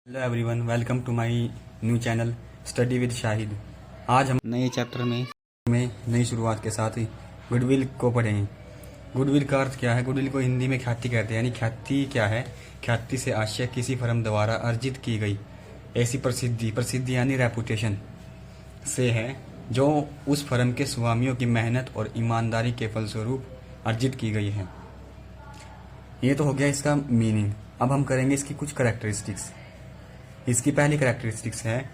Hello everyone, welcome to my new channel study with Shahid. आज हम नए चैप्टर में नई शुरुआत के साथ ही गुडविल को पढ़ेंगे। गुडविल का अर्थ क्या है? गुडविल को हिंदी में ख्याति कहते हैं। यानी ख्याति क्या है? ख्याति से आशय किसी फर्म द्वारा अर्जित की गई ऐसी प्रसिद्धि यानी रेपुटेशन से है जो उस फर्म के स्वामियों की मेहनत और ईमानदारी के फलस्वरूप अर्जित की गई है। ये तो हो गया इसका मीनिंग। अब हम करेंगे इसकी कुछ करेक्टरिस्टिक्स। इसकी पहली करेक्टरिस्टिक्स है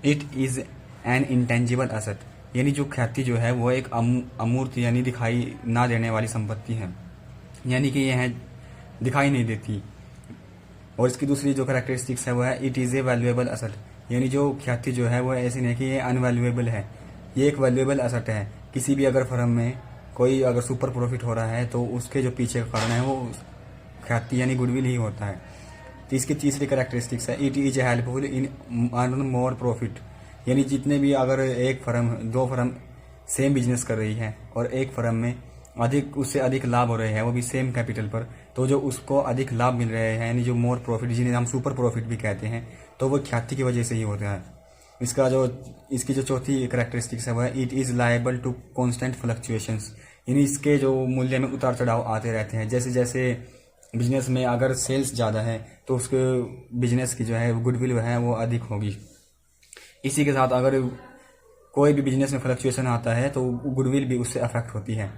it is an intangible asset. यानी जो ख्याति जो है वो एक अमूर्त यानी दिखाई ना देने वाली संपत्ति है, यानी कि यह दिखाई नहीं देती। और इसकी दूसरी जो करेक्टरिस्टिक्स है वो है it is a valuable asset. यानी जो ख्याति जो है वो ऐसी नहीं कि ये अनवैल्यूएबल है, ये एक वैल्यूएबल असेट है। किसी भी अगर फर्म में कोई अगर सुपर प्रॉफिट हो रहा है तो उसके जो पीछे का कारण है वो ख्याति यानी गुडविल ही होता है। तो इसकी तीसरी करेक्टरिस्टिक्स है it is helpful in earn more profit. यानी जितने भी अगर दो फर्म सेम बिजनेस कर रही है और एक फर्म में उससे अधिक लाभ हो रहे हैं, वो भी सेम कैपिटल पर, तो जो उसको अधिक लाभ मिल रहे हैं यानी जो मोर प्रॉफिट जिन्हें हम सुपर प्रॉफिट भी कहते हैं, तो वो ख्याति की वजह से ही होता है। इसकी जो चौथी करेक्टरिस्टिक्स है वह है it is liable to constant fluctuations. यानी इसके जो मूल्य में उतार चढ़ाव आते रहते हैं। जैसे जैसे बिजनेस में अगर सेल्स ज़्यादा है तो उसके बिजनेस की जो है गुडविल है वो अधिक होगी। इसी के साथ अगर कोई भी बिजनेस में फ्लक्चुएशन आता है तो गुडविल भी उससे अफेक्ट होती है।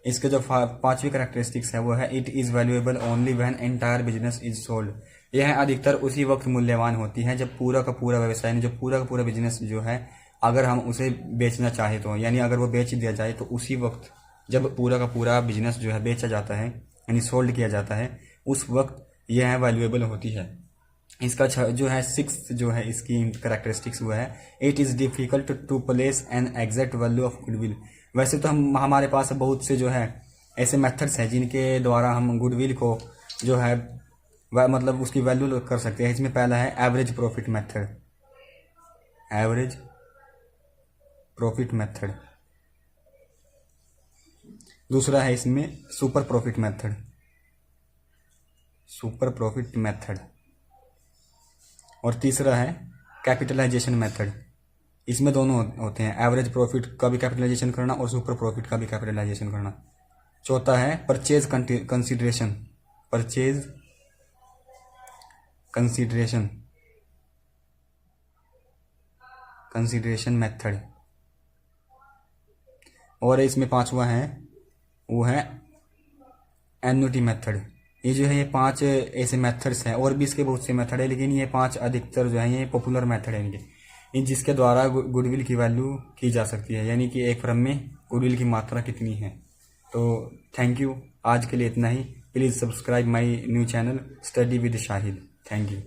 इसके जो पांचवी करेक्टरिस्टिक्स है वो है it is valuable only when entire business is sold. यह अधिकतर उसी वक्त मूल्यवान होती है जब पूरा का पूरा व्यवसाय जो पूरा का पूरा बिजनेस जो है अगर हम उसे बेचना चाहे तो, यानी अगर वो बेच दिया जाए तो उसी वक्त जब पूरा का पूरा बिजनेस जो है बेचा जाता है यानी सोल्ड किया जाता है, उस वक्त यह वैल्यूएबल होती है। इसका जो है सिक्स्थ जो है इसकी करेक्टरिस्टिक्स वो है it is difficult to place an exact value of goodwill. वैसे तो हमारे पास बहुत से जो है ऐसे मेथड्स हैं जिनके द्वारा हम गुडविल को जो है मतलब उसकी वैल्यू कर सकते हैं। इसमें पहला है average profit method. Average profit method. दूसरा है इसमें super profit method. Super profit method. और तीसरा है कैपिटलाइजेशन मेथड। इसमें दोनों होते हैं, एवरेज प्रॉफिट का भी कैपिटलाइजेशन करना और सुपर प्रॉफिट का भी कैपिटलाइजेशन करना। चौथा है purchase consideration. Purchase consideration method. और इसमें पांचवा है वो है एन्युटी मेथड। ये जो है ये पांच ऐसे मेथड्स हैं, और भी इसके बहुत से मेथड है, लेकिन ये पांच अधिकतर जो है ये पॉपुलर मेथड है इनके, जिसके द्वारा गुडविल की वैल्यू की जा सकती है, यानी कि एक फर्म में गुडविल की मात्रा कितनी है। तो थैंक यू, आज के लिए इतना ही। Please subscribe my new channel study with Shahid. Thank you.